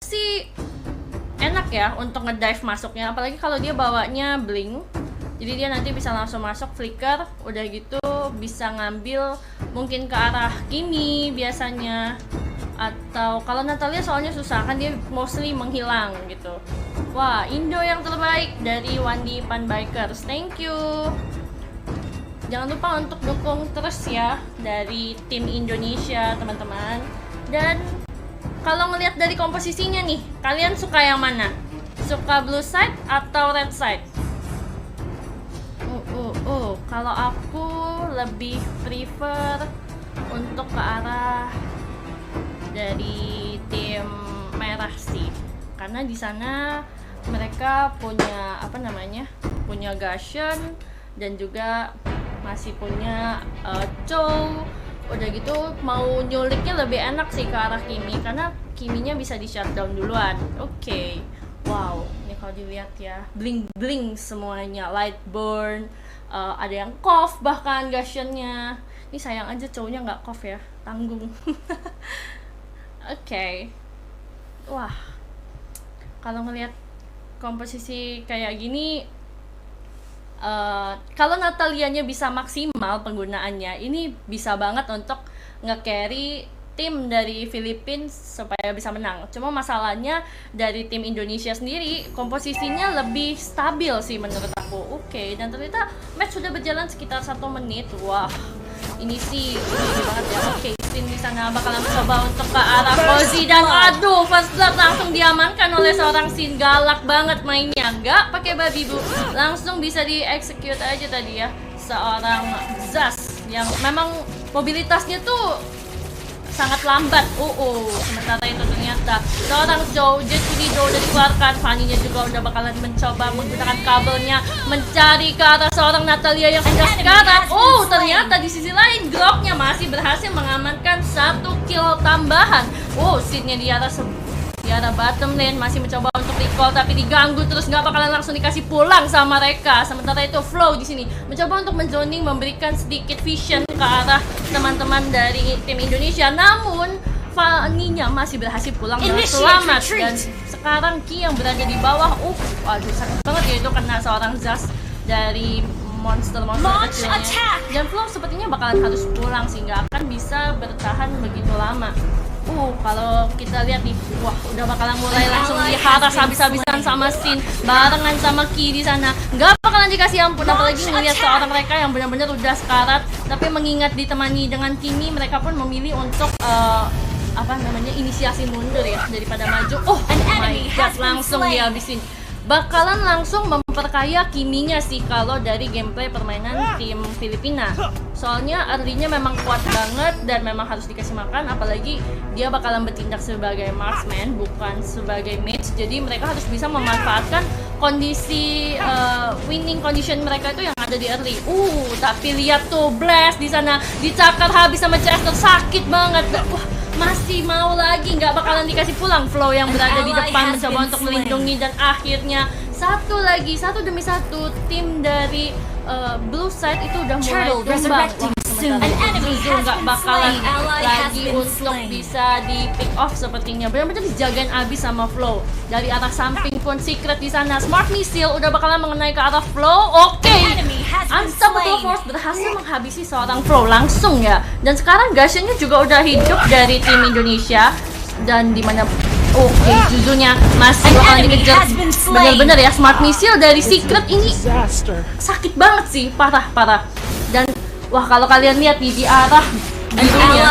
sih enak ya untuk ngedive masuknya, apalagi kalau dia bawanya blink. Jadi dia nanti bisa langsung masuk flicker, udah gitu bisa ngambil mungkin ke arah Kimi biasanya. Atau kalau Natalia soalnya susah kan, dia mostly menghilang gitu. Wah, Indo yang terbaik dari Wandi Pan Bikers. Thank you. Jangan lupa untuk dukung terus ya dari tim Indonesia, teman-teman. Dan kalau ngelihat dari komposisinya nih, kalian suka yang mana? Suka blue side atau red side? Kalau aku lebih prefer untuk ke arah dari tim merah sih, karena di sana mereka punya punya Gashen dan juga masih punya Chow. Udah gitu mau nyuliknya lebih enak sih ke arah Kimi, karena Kiminya bisa di shutdown duluan. Oke. Wow, ini kalau dilihat ya, bling semuanya, light burn, ada yang cough bahkan Gashennya. Ini sayang aja Chow-nya nggak cough ya, tanggung. Oke. Wah, kalau ngelihat komposisi kayak gini, kalau Natalianya bisa maksimal penggunaannya, ini bisa banget untuk nge-carry tim dari Filipina supaya bisa menang. Cuma masalahnya dari tim Indonesia sendiri komposisinya lebih stabil sih menurut aku. Oke, dan ternyata match sudah berjalan sekitar 1 menit. Wah, ini sih ini banget ya. Oke, Sin di sana bakalan mencoba untuk ke arah Cozy, dan aduh, first blood langsung diamankan oleh seorang Sin. Galak banget mainnya, nggak pakai babi bu, langsung bisa di-execute aja tadi ya seorang Zas yang memang mobilitasnya tuh sangat lambat. Sementara itu ternyata seorang Joe, jadi Joe udah dikeluarkan. Fanny-nya juga udah bakalan mencoba menggunakan kabelnya mencari ke arah seorang Natalia yang sudah sekarat. Ternyata di sisi lain Glock-nya masih berhasil mengamankan 1 kill tambahan. Seatnya di arah bottom lane masih mencoba untuk recall, tapi diganggu terus, nggak bakalan langsung dikasih pulang sama mereka. Sementara itu Flow di sini mencoba untuk menzoning, memberikan sedikit vision ke arah teman-teman dari tim Indonesia, namun Fanny-nya masih berhasil pulang dengan selamat. Dan sekarang Ki yang berada di bawah, waduh sakit banget ya itu kena seorang Zas dari monster kecilnya. Dan Flow sepertinya bakalan harus pulang sih, nggak akan bisa bertahan begitu lama. Kalau kita lihat nih, wah udah bakalan mulai langsung diharas habis-habisan sama Sin barengan sama Ki di sana. Nggak bakalan dikasih ampun, apalagi ngelihat seorang mereka yang benar-benar udah sekarat. Tapi mengingat ditemani dengan Kimi, mereka pun memilih untuk inisiasi mundur ya daripada maju. My god, langsung dihabisin. Bakalan langsung memperkaya Kiminya sih kalau dari gameplay permainan tim Filipina. Soalnya early-nya memang kuat banget dan memang harus dikasih makan, apalagi dia bakalan bertindak sebagai marksman bukan sebagai mage. Jadi mereka harus bisa memanfaatkan kondisi winning condition mereka itu yang ada di early. Tapi lihat tuh Blast di sana dicakar habis sama Chester, sakit banget. Wah, masih mau lagi, nggak bakalan dikasih pulang. Flow yang berada di depan mencoba untuk melindungi, dan akhirnya satu demi satu tim dari blue side itu udah mulai tumbang. Zuzu nggak bakalan lagi untuk bisa di pick off sepertinya, benar-benar dijagain abis sama Flow. Dari arah samping pun Secret di sana, Smart Missile udah bakalan mengenai ke arah Flow. Unstoppable Force berhasil menghabisi seorang Flow langsung ya. Dan sekarang Gashennya juga udah hidup dari tim Indonesia, dan dimana Zuzunya masih bakalan dikejar. Bener-bener ya, Smart Missile dari Secret ini sakit banget sih, parah. Dan wah, kalau kalian lihat nih di arah birunya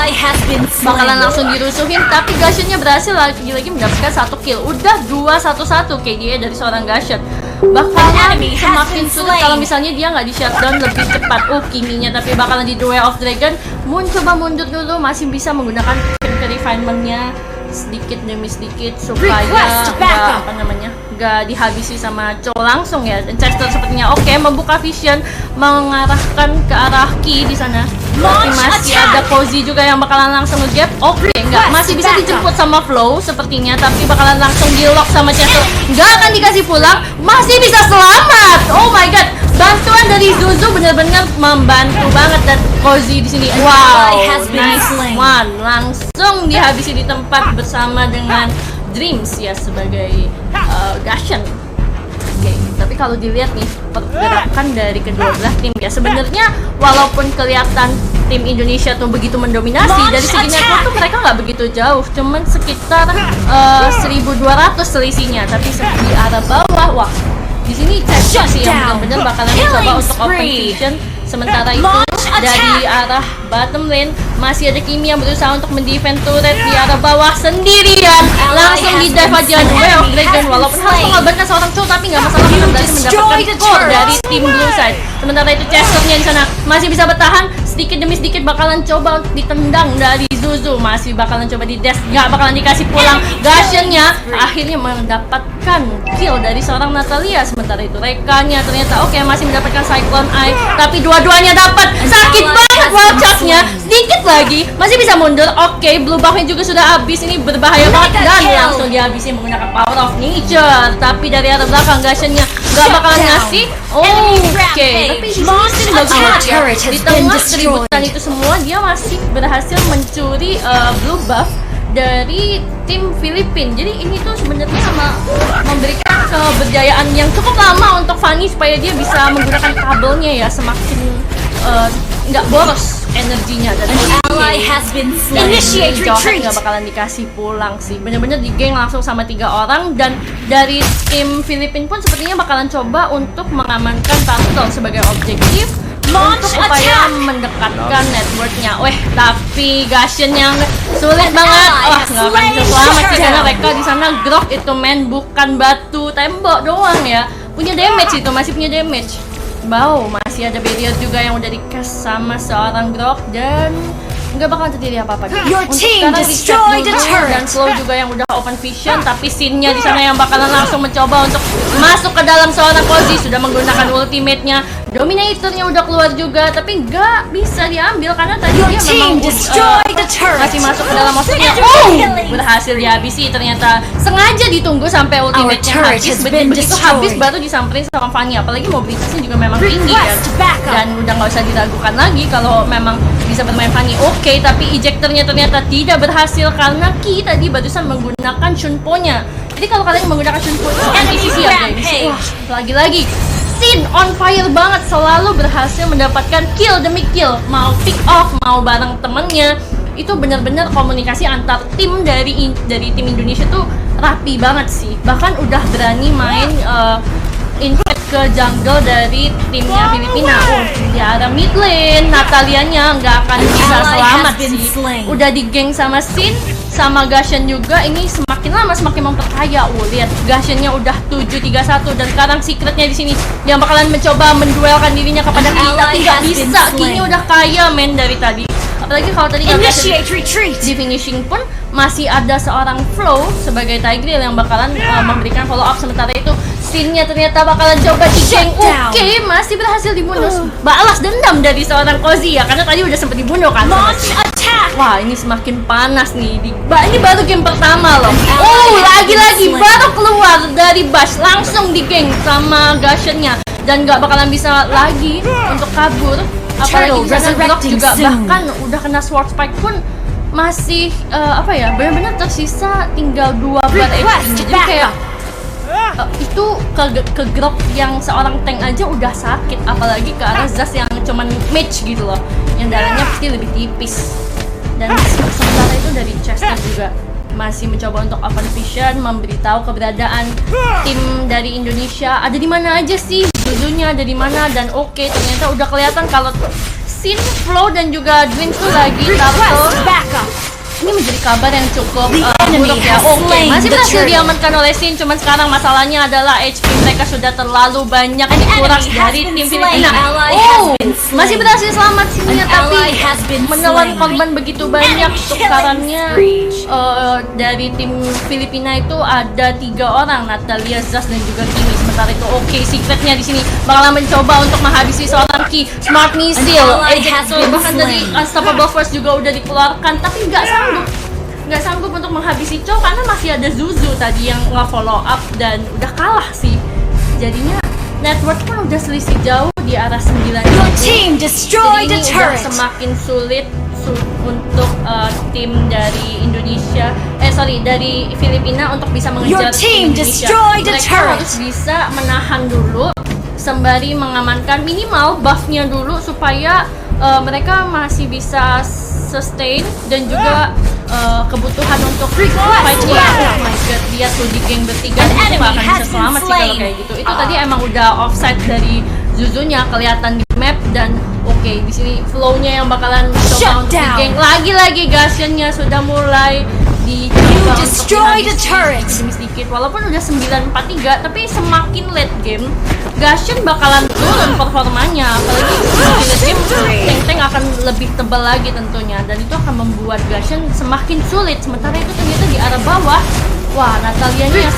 bakalan langsung dirusuhin, tapi Gashennya berhasil lagi-lagi mendapatkan 1 kill. Udah 2-1-1 KDA dari seorang Gashen. Bakalan semakin sulit kalau misalnya dia nggak di shutdown lebih cepat. Kiminya tapi bakalan di Duel of Dragon. Coba mundur dulu, masih bisa menggunakan refinement-nya sedikit demi sedikit supaya nggak dihabisi sama Cho langsung ya. Dan Chester sepertinya membuka vision mengarahkan ke arah Ki di sana. Tapi masih ada Cozy juga yang bakalan langsung nge-gap. Nggak, masih bisa dijemput sama Flow sepertinya, tapi bakalan langsung di-lock sama Chester. Nggak akan dikasih pulang, masih bisa selamat. Oh my god, bantuan dari Zuzu benar-benar membantu banget. Dan Cozy di sini, wow, nice one, langsung dihabisi di tempat bersama dengan Dreams ya sebagai Gashen. Oke, tapi kalau dilihat nih pergerakan dari kedua belah tim ya, sebenarnya walaupun kelihatan tim Indonesia tuh begitu mendominasi, dari segi network tuh mereka nggak begitu jauh, cuman sekitar 1.200 selisihnya. Tapi di arah bawah, wah, di sini Chester sih yang benar-benar bakalan mencoba untuk open vision. Sementara itu dari arah bottom lane masih ada Kimi yang berusaha untuk mendefend turret di arah bawah sendirian. Langsung di dive aja Way of Dragon, walaupun harus mengorbankan seorang cowok, tapi nggak masalah karena berhasil mendapatkan core dari tim blue side. Sementara itu Chesternya di sana masih bisa bertahan, sedikit demi sedikit bakalan coba untuk ditendang dari Zuzu, masih bakalan coba di dash, nggak bakalan dikasih pulang. Gashennya akhirnya mendapatkan kill dari seorang Natalia. Sementara itu Rekanya ternyata oke, masih mendapatkan Cyclone Eye, tapi dua-duanya dapat. Sakit banget wildcard-nya, sedikit lagi masih bisa mundur. Oke, blue buff-nya juga sudah habis, ini berbahaya banget dan langsung dihabisin menggunakan power of nature. Tapi dari arah belakang Gashennya nggak bakalan ngasih. Oke, tapi di sini Sin bagus banget ya. Di tengah keributan itu semua dia masih berhasil mencuri blue buff dari tim Filipina. Jadi ini tuh sebenarnya sama memberikan keberjayaan yang cukup lama untuk Fanny supaya dia bisa menggunakan kabelnya ya, semakin nggak boros energinya. Dan Initiate Retreat nggak bakalan dikasih pulang sih, bener-bener di geng langsung sama 3 orang. Dan dari tim Filipina pun sepertinya bakalan coba untuk mengamankan Turtle sebagai objektif untuk upaya mendekatkan networknya. Tapi Gashen yang sulit banget. Wah, nggak akan bisa selamat sih karena mereka di sana grok itu men, bukan batu tembok doang ya. Punya damage itu, masih punya damage. Wow, masih ada barrier juga yang udah dikasih sama seorang grok dan nggak bakal terjadi apa-apa. Untuk sekarang reset dulu dan slow juga yang udah open vision, tapi Sin-nya di sana yang bakalan langsung mencoba untuk masuk ke dalam seorang Kozi, sudah menggunakan ultimate-nya. Dominator-nya udah keluar juga, tapi nggak bisa diambil karena tadi dia memang masih masuk ke dalam monsternya. Berhasil dihabisi ternyata. Sengaja ditunggu sampai ultimate-nya habis, begitu habis baru disamperin sama Fanny. Apalagi mobilitasnya juga memang tinggi kan, dan udah nggak usah diragukan lagi kalau memang bisa bermain Fanny. Oke, tapi ejectornya ternyata tidak berhasil karena Ki tadi barusan menggunakan Shunpo-nya. Jadi kalau kalian menggunakan Shunpo itu anti-CC ya guys. Wah, lagi-lagi Sin on fire banget, selalu berhasil mendapatkan kill demi kill. Mau pick off, mau bareng temennya. Itu benar-benar komunikasi antar tim dari tim Indonesia tuh rapi banget sih. Bahkan udah berani main invade ke jungle dari timnya Filipina. Di arah mid lane, Natalianya nggak akan bisa selamat sih. Udah di geng sama Sin, sama Gashen juga. Ini semakin lama semakin memperkaya. Lihat Gashennya udah 7-3-1 dan sekarang secretnya di sini yang bakalan mencoba menduelkan dirinya kepada kita, tapi nggak bisa. Kini udah kaya men dari tadi. Apalagi kalau tadi di finishing pun masih ada seorang Flow sebagai Tigreal yang bakalan memberikan follow up. Sementara itu Sin-nya ternyata bakalan coba di-geng. Oke, masih berhasil dibunuh. Balas dendam dari seorang Kozi ya, karena tadi udah sempat dibunuh kan. Wah, ini semakin panas nih. Ini baru game pertama loh. Lagi-lagi baru keluar dari Bash, langsung di-geng sama Gashen-nya. Dan nggak bakalan bisa lagi untuk kabur. Apalagi di sana Glock juga bahkan udah kena sword spike pun masih benar-benar tersisa tinggal 2 bar HP. Jadi kayak itu ke Glock yang seorang tank aja udah sakit, apalagi ke arah Zas yang cuman mage gitu loh, yang darahnya pasti lebih tipis. Dan sementara itu dari Chester juga masih mencoba untuk open vision, memberitahu keberadaan tim dari Indonesia ada di mana aja sih, Zuzunya ada di mana. Dan oke, ternyata udah kelihatan kalau Sin, Flow dan juga Dwin tuh lagi Turtle. Ini menjadi kabar yang cukup buruk ya. Masih berhasil diamankan oleh Sin, cuman sekarang masalahnya adalah HP mereka sudah terlalu banyak dikuras dari tim Filipina. Masih berhasil selamat Sin-nya, tapi menelan korban begitu banyak. Tukarannya dari tim Filipina itu ada 3 orang, Natalia, Zas dan juga Kimi. Sementara itu secretnya di sini bakalan mencoba untuk menghabisi seorang Ki. Smart Missile, bahkan dari Unstoppable Force juga udah dikeluarkan, tapi nggak sanggup untuk menghabisi Chow karena masih ada Zuzu tadi yang nge-follow up dan udah kalah sih. Jadinya network pun udah selisih jauh di arah 9. Jadi ini udah semakin sulit untuk tim dari Indonesia, dari Filipina untuk bisa mengejar tim Indonesia. Mereka harus bisa menahan dulu sembari mengamankan minimal buffnya dulu supaya mereka masih bisa sustain dan juga kebutuhan untuk fight-nya. Oh my god, dia tuh di geng bertiga itu gak akan bisa selamat sih kalau kayak gitu. Itu tadi emang udah offside dari Zuzunya kelihatan di map dan oke, di sini flow-nya yang bakalan coba untuk di geng. Lagi-lagi Gashennya sudah mulai dicoba untuk dihabisin sedikit. Walaupun udah 9-4-3, tapi semakin late game Gashen bakalan turun performanya. Apalagi semakin late game tank-tank akan lebih tebal lagi tentunya, dan itu akan membuat Gashen semakin sulit. Sementara itu ternyata di arah bawah, wah, Natalia nya yang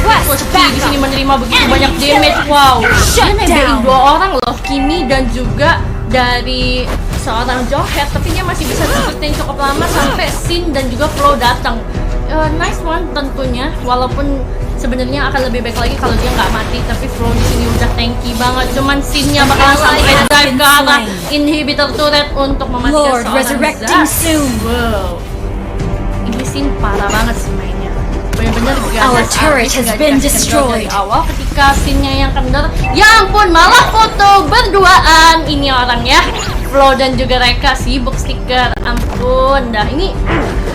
di sini menerima begitu banyak damage. Wow, dia nebein 2 orang loh, Kimi dan juga dari seorang Johet, tapi dia masih bisa sustain cukup lama sampai Sin dan juga Flo datang. Nice one tentunya, walaupun sebenarnya akan lebih baik lagi kalau dia nggak mati, tapi Flo di sini udah tanky banget. Cuman Sin-nya bakalan sampai dive ke arah inhibitor turret untuk mematikan seorang Zas. Wow, ini Sin parah banget sih mainnya. Bener-bener Our turret has been destroyed. Dari awal ketika Sin-nya yang kendor, ya ampun, malah foto berduaan ini orangnya. Flo dan juga Reka sibuk stiker, ampun dah. Ini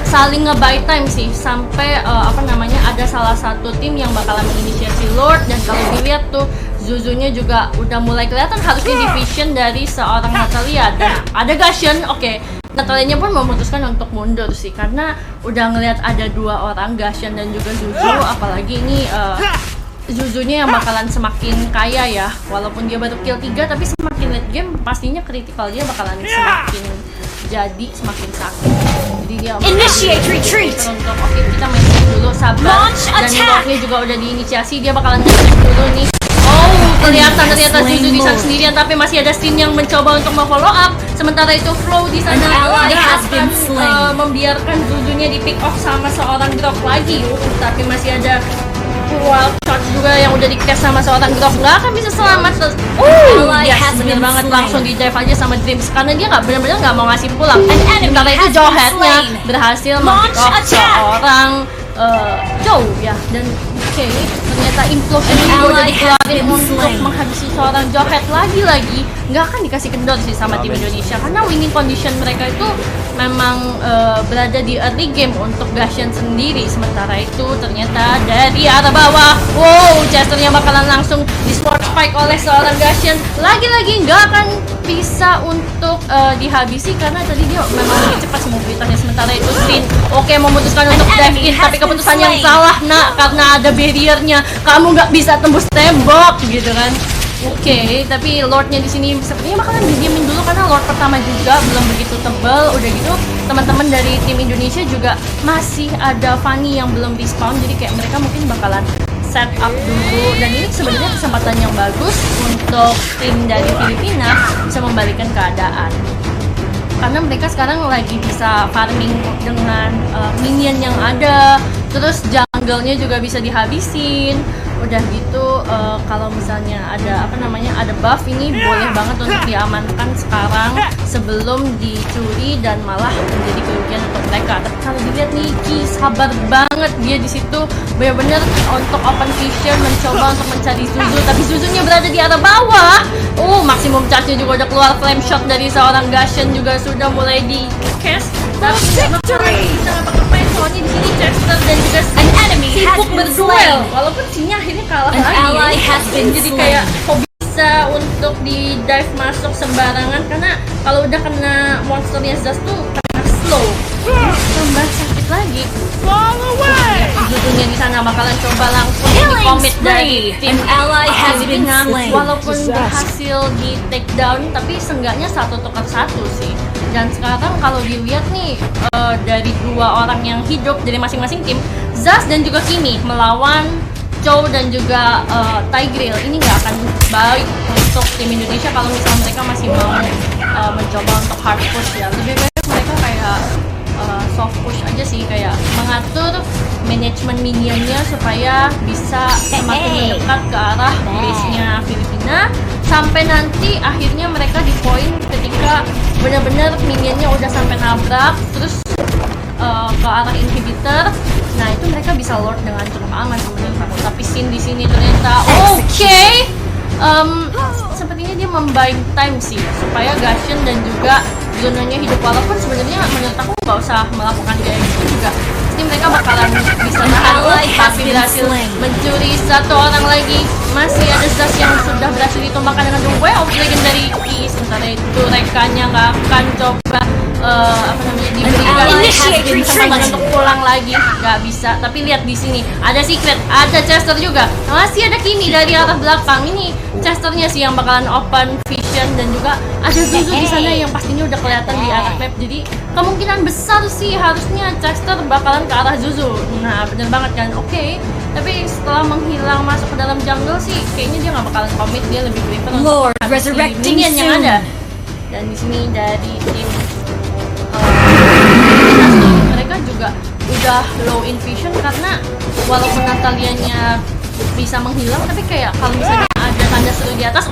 saling nge-buy time sih sampai ada salah satu tim yang bakalan menginisiasi Lord, dan kalau dilihat tuh Zuzunya juga udah mulai kelihatan harusnya division dari seorang Natalia, dan ada Gashen. Oke, Natalianya pun memutuskan untuk mundur sih karena udah ngelihat ada 2 orang, Gashen dan juga Zuzu. Apalagi ini Zuzunya yang bakalan semakin kaya ya, walaupun dia baru kill 3, tapi semakin late game pastinya critical dia bakalan semakin sakit. Jadi dia Initiate retreat. Untuk oke, kita main dulu, sabar. Dan blocknya juga udah diinisiasi, dia bakalan nge-check dulu nih. Oh, kelihatan ternyata Zuzu di sana sendirian, tapi masih ada Sin yang mencoba untuk follow up. Sementara itu Flo di sana akan membiarkan Zuzunya di pick off sama seorang Grok lagi. Tapi masih ada wild shot juga yang udah di-cast sama seorang Grok, nggak akan bisa selamat. Yes, bener banget, langsung di dive aja sama Dreams karena dia bener-bener nggak mau ngasih pulang. Sementara itu Johetnya berhasil mempick off seorang Joe ya, dan ternyata implosion ini udah dikeluarin untuk menghabisi seorang Johet. Lagi-lagi nggak akan dikasih kendor sih sama tim Indonesia karena winning condition mereka itu memang berada di early game untuk Gashen sendiri. Sementara itu ternyata dari arah bawah, wow, Chesternya bakalan langsung di sword spike oleh seorang Gashen. Lagi-lagi nggak akan bisa untuk dihabisi karena tadi dia memang lebih cepat mobilitasnya. Sementara itu Sin memutuskan untuk dive in, tapi keputusan yang salah nak, karena ada barriernya, kamu nggak bisa tembus tembok gitu kan. Tapi Lordnya di sini sepertinya bakalan didiemin dulu karena Lord pertama juga belum begitu tebal. Udah gitu teman-teman dari tim Indonesia juga masih ada Fanny yang belum respawn, jadi kayak mereka mungkin bakalan set up dulu, dan ini sebenarnya kesempatan yang bagus untuk tim dari Filipina bisa membalikkan keadaan karena mereka sekarang lagi bisa farming dengan minion yang ada, terus jungle-nya juga bisa dihabisin. Udah gitu kalau misalnya ada ada buff, ini boleh banget untuk diamankan sekarang sebelum dicuri dan malah menjadi kerugian untuk mereka. Tapi kalau dilihat nih, Ki sabar banget dia di situ, benar-benar untuk open vision mencoba untuk mencari Zuzu, tapi Zuzunya berada di arah bawah. Maksimum charge-nya juga udah keluar, flame shot dari seorang Gashen juga sudah mulai di cast, tapi tidak bisa ngapa-ngapain soalnya di sini Chester dan juga sibuk berduel. Walaupun Sinnya akhirnya kalah lagi, jadi kayak kok bisa untuk di dive masuk sembarangan karena kalau udah kena monsternya Zaz tuh karena slow, tambah sakit lagi. Zuzunya di sana bakalan coba langsung di commit dari tim Filipina, walaupun berhasil di take down, tapi seenggaknya 1-1 sih. Dan sekarang kalau dilihat nih dari 2 orang yang hidup dari masing-masing tim, Zaz dan juga Kimi melawan Chow dan juga Tigreal, ini nggak akan baik untuk tim Indonesia kalau misalnya mereka masih mau mencoba untuk hard push ya. Lebih baik mereka kayak soft push aja sih, kayak mengatur manajemen minionnya supaya bisa semakin mendekat ke arah base-nya Filipina sampai nanti akhirnya mereka di poin ketika benar-benar minionnya udah sampai nabrak terus ke arah inhibitor. Nah itu mereka bisa lord dengan cukup aman menurut aku. Tapi scene di sini ternyata sepertinya dia membuying time sih supaya Gashen dan juga zonanya hidup, walaupun sebenarnya menurut aku nggak usah melakukan kayak gitu juga. Jadi mereka bakalan bisa nahan tapi berhasil mencuri satu orang lagi. Masih ada Zas yang sudah berhasil ditumbangkan dengan The Way of Legendary Key. Sementara itu rekanya nggak akan coba diberikan kesempatan untuk pulang lagi, nggak bisa. Tapi lihat di sini ada secret, ada Chester juga, masih ada Kimi dari arah belakang. Ini Chesternya sih yang bakalan open vision dan juga ada Zuzu di sana yang pastinya udah kelihatan di arah map. Jadi kemungkinan besar sih harusnya Chester bakalan ke arah Zuzu. Nah bener banget kan, tapi setelah menghilang masuk ke dalam jungle sih kayaknya dia nggak bakalan komit, dia lebih prefer untuk resurrecting minion yang ada. Dan di sini dari tim mereka juga udah low in vision karena walaupun Natalianya bisa menghilang, tapi kayak kalau misalnya ada tanda seru di atas,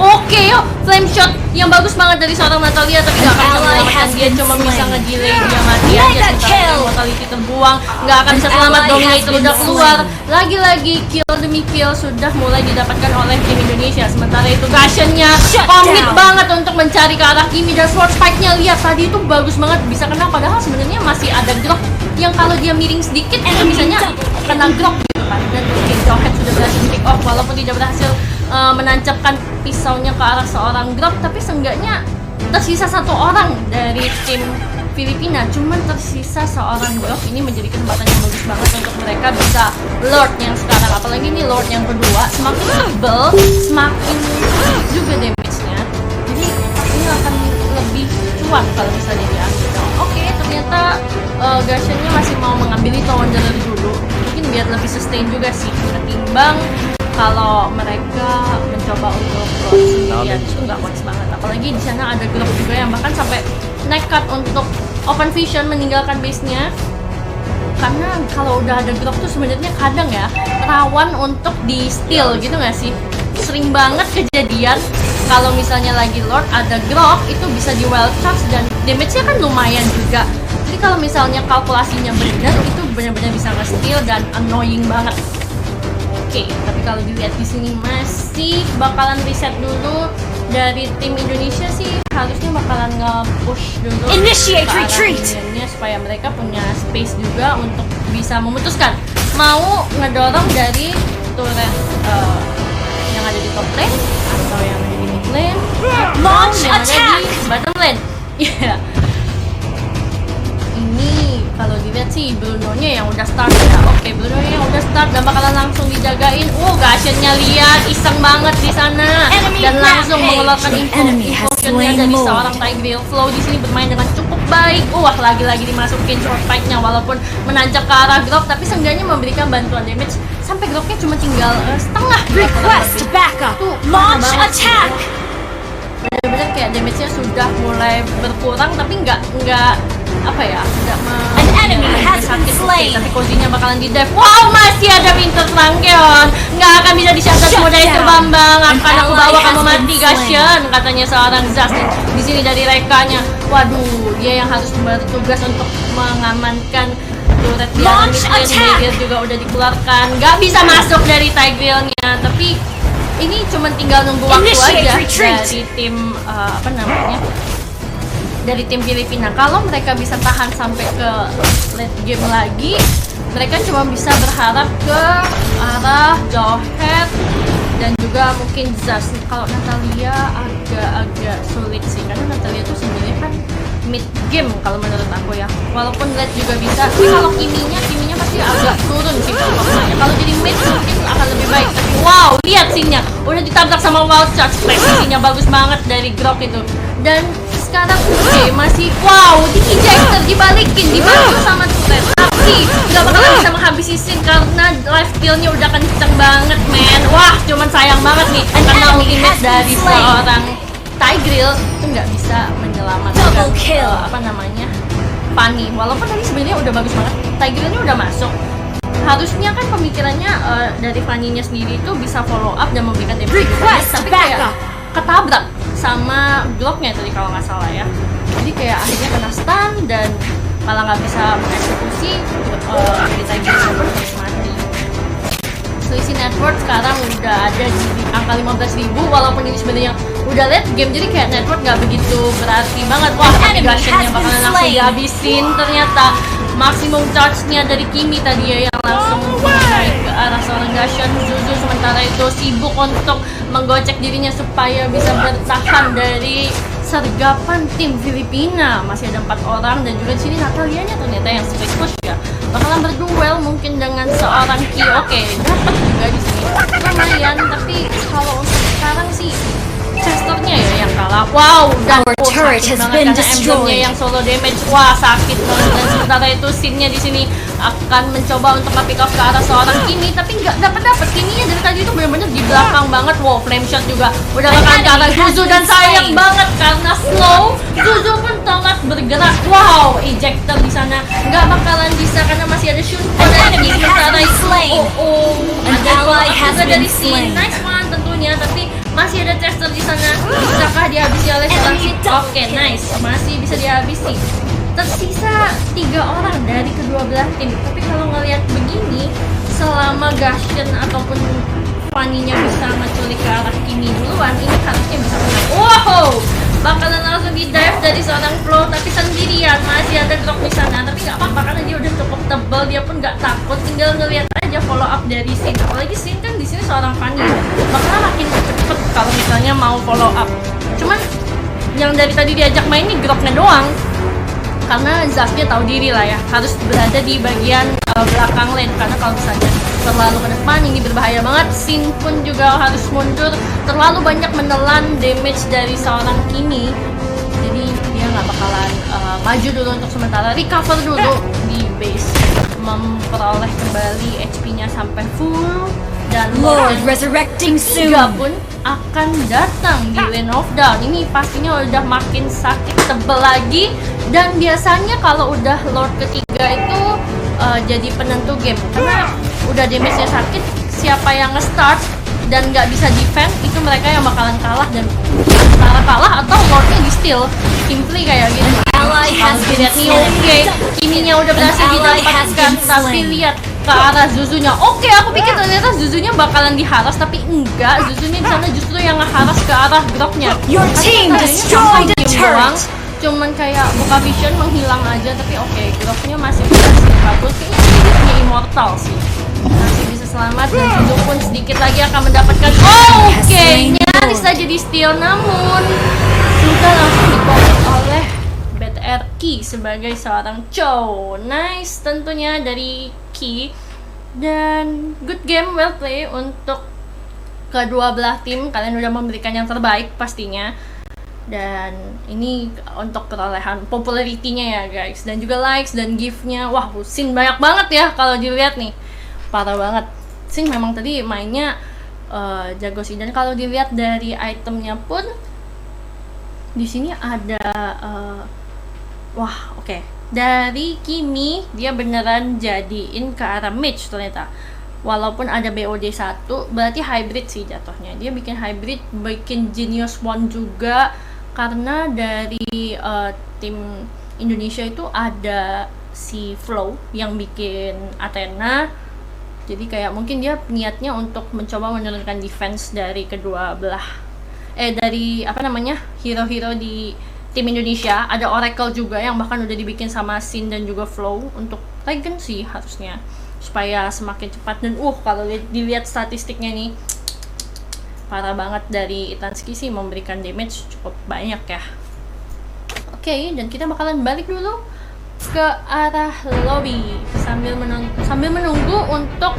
flame shot yang bagus banget dari seorang Natalia, tapi gak akan bisa menyelamatkan dia, cuma bisa nge-delay dia mati aja. Sementara mortality terbuang, gak akan bisa selamat, Dominator udah keluar. Lagi-lagi kill demi kill sudah mulai didapatkan oleh tim Indonesia. Sementara itu Gashennya komit banget untuk mencari ke arah Kimi, dan sword spike-nya lihat tadi itu bagus banget, bisa kena, padahal sebenarnya masih ada Grok yang kalau dia miring sedikit itu bisanya kena Grok gitu kan. Dan Jawhead sudah berhasil pick off walaupun tidak berhasil menancapkan pisaunya ke arah seorang Grok, tapi seenggaknya tersisa satu orang dari tim Filipina, cuman tersisa seorang Grok. Ini menjadi kesempatan yang bagus banget untuk mereka bisa Lord yang sekarang, apalagi ini Lord yang kedua, semakin tebel, semakin juga damage-nya, jadi ini akan lebih cuan kalau misalnya diambil. Ternyata Gashennya masih mau mengambil itu Wanderer dulu, mungkin biar lebih sustain juga sih ketimbang kalau mereka mencoba untuk sendirian. Itu nggak wise banget, apalagi di sana ada Grok juga yang bahkan sampai nekat untuk open vision meninggalkan base-nya. Karena kalau udah ada Grok tuh sebenarnya kadang ya rawan untuk di steal gitu nggak sih? Sering banget kejadian kalau misalnya lagi Lord ada Grok itu bisa di wild charge dan damage-nya kan lumayan juga. Jadi kalau misalnya kalkulasinya benar itu benar-benar bisa nge-steal dan annoying banget. Tapi kalau dilihat di sini masih bakalan reset dulu dari tim Indonesia sih, harusnya bakalan nge-push dulu Initiate retreat supaya mereka punya space juga untuk bisa memutuskan mau ngedorong dari turret yang ada di top lane atau yang ada di mid lane Launch yang ada attack! di bottom lane. Ini kalau dilihat sih Bruno-nya yang udah start ya. Bruno-nya yang udah start dan bakalan langsung dijagain. Gashennya lihat iseng banget di sana dan langsung mengeluarkan infusionnya dari seorang Tigreal. Flow di sini bermain dengan cukup baik. Lagi-lagi dimasukin short spike-nya walaupun menancap ke arah Grok, tapi seenggaknya memberikan bantuan damage sampai Groknya cuma tinggal setengah. Request backup. Launch attack. Bener-bener kayak damage-nya sudah mulai berkurang, tapi nggak An enemy has been slain. Tapi Kozinya bakalan di dive. Masih ada Winter Trankeon, nggak akan bisa disyasat mudah itu Bambang. Akan aku bawa kamu mati Gashen, katanya seorang Zas. Di sini dari rekanya, waduh, dia yang harus bertugas untuk mengamankan turret di arah mid lane. Barrier juga udah dikeluarkan, nggak bisa masuk dari Tigreal-nya. Tapi ini cuma tinggal nunggu waktu aja dari tim dari tim Filipina. Kalau mereka bisa tahan sampai ke late game lagi, mereka cuma bisa berharap ke arah Jawhead dan juga mungkin Zas. Kalau Natalia agak sulit sih, karena Natalia tuh sebenarnya kan mid game kalau menurut aku ya. Walaupun late juga bisa, tapi kalau Kiminya pasti agak turun sih performanya. Kalau jadi mid mungkin akan lebih baik. Tapi lihat scene-nya udah ditabrak sama wild charge. Presisinya bagus banget dari Grok itu. Dan sekarang masih di-ejector, dibalikin, dibantu sama turret, tapi gak bakalan bisa menghabisi scene karena life steal-nya udah kenceng banget, men. Cuman sayang banget nih karena ultimate dari seorang Tigreal itu nggak bisa menyelamatkan Fanny. Walaupun tadi sebenarnya udah bagus banget, Tigreal-nya udah masuk. Harusnya kan pemikirannya dari Fanny-nya sendiri itu bisa follow up dan memberikan damage. Tapi kayak ketabrak sama bloknya tadi kalau nggak salah ya. Jadi kayak akhirnya kena stun dan malah nggak bisa mengeksekusi kita bisa mati. Selisih network sekarang udah ada di angka 15.000 walaupun ini sebenarnya udah late game, jadi kayak network nggak begitu berarti banget. Wah, Guardian-nya bakalan langsung dihabisin. Ternyata maksimum charge-nya dari Kimi tadi ya yang langsung naik ke arah seorang Guardian. Zuzu sementara itu sibuk untuk menggocek dirinya supaya bisa bertahan dari sergapan tim Filipina. Masih ada 4 orang dan juga di sini Natalianya ternyata yang split push ya. Bakalan berduel mungkin dengan seorang Ki. Oke, dapat juga di sini. Lumayan, tapi kalau untuk sekarang sih Chesternya ya yang kalah. Wow, dan Our turret sakit has banget been karena Emblem-nya destroyed. yang solo damage. Wah, sakit banget. Dan sementara itu Sin-nya di sini akan mencoba untuk nge-pick off ke arah seorang Kimi, tapi nggak dapat. Kimi-nya dari tadi itu benar-benar di belakang banget. Wow, flame shot juga udah bakalan ke arah Zuzu dan sayang banget karena slow. Zuzu pun telat bergerak. Wow, ejector di sana nggak bakalan bisa karena masih ada Shunko dan enemy has sementara been itu slain. ada ally follow-up has juga been dari Sin. slain. Nice one tentunya, tapi masih ada Chester di sana. Bisakah dihabisi oleh seorang Sin? Oke, nice, masih bisa dihabisi. Tersisa 3 orang dari kedua belah tim. Tapi kalau ngelihat begini, selama Guardian ataupun Fanny-nya bisa menculik ke arah Kimi duluan, ini harusnya bisa menang. Wow, bakalan langsung di dive dari seorang Flo, tapi sendirian. Masih ada Grok di sana, tapi nggak apa-apa karena dia udah cukup tebal, dia pun nggak takut. Tinggal ngelihat aja follow up dari Sin. Apalagi Sin kan di sini seorang Fanny, bakalan makin cepet kalau misalnya mau follow up. Cuman yang dari tadi diajak main nih Groknya doang, karena Zafnya tahu diri lah ya, harus berada di bagian belakang lane, karena kalau misalnya terlalu ke depan ini berbahaya banget. Sin pun juga harus mundur, terlalu banyak menelan damage dari seorang Kimi, jadi dia nggak bakalan maju dulu untuk sementara, recover dulu di base, memperoleh kembali HP-nya sampai full. Dan Lord resurrecting ketiga soon. pun akan datang di Lane of Dawn. Ini pastinya udah makin sakit tebel lagi, dan biasanya kalau udah Lord ketiga itu jadi penentu game, karena udah damage-nya sakit, siapa yang nge-start dan nggak bisa defend itu mereka yang bakalan kalah, dan antara kalah atau Lordnya di steal. Simply kayak gitu. Ally has Kalau been dilihat nih, slain. oke, Kiminya udah berhasil An ally has didapatkan, been tapi slain. lihat ke arah Zuzunya. Oke, aku pikir ternyata Zuzunya bakalan diharas, tapi enggak. Zuzunya di sana justru yang ngeharas ke arah Groknya. Your Karena team kayaknya destroyed sampai a game turret. doang, cuman kayak buka vision menghilang aja, tapi oke, Groknya masih bisa kabur. Kayaknya dia punya immortal sih, masih bisa selamat, dan Zuzu pun sedikit lagi akan mendapatkan. Oke, nyaris saja di steal, namun sudah langsung di-commit oleh BTR Ki sebagai seorang Chow. Nice tentunya dari Ki, dan good game, well play untuk kedua belah tim. Kalian udah memberikan yang terbaik pastinya, dan ini untuk perolehan popularity-nya ya guys, dan juga likes dan gift-nya. Wah, Sin banyak banget ya kalau dilihat nih, parah banget. Sin memang tadi mainnya jago sih, dan kalau dilihat dari itemnya pun di sini ada wah, oke. Dari Kimi, dia beneran jadiin ke arah mage ternyata. Walaupun ada BOD 1, berarti hybrid sih jatuhnya. Dia bikin hybrid, bikin Genius One juga. Karena dari tim Indonesia itu ada si Flow yang bikin Athena. Jadi kayak mungkin dia niatnya untuk mencoba menurunkan defense dari kedua belah. Dari apa namanya, hero-hero di tim Indonesia. Ada Oracle juga yang bahkan udah dibikin sama Sin dan juga Flow untuk Regen sih harusnya, supaya semakin cepat. Dan kalau dilihat statistiknya nih, parah banget. Dari Itansky sih memberikan damage cukup banyak ya. Oke, dan kita bakalan balik dulu ke arah lobby sambil menunggu untuk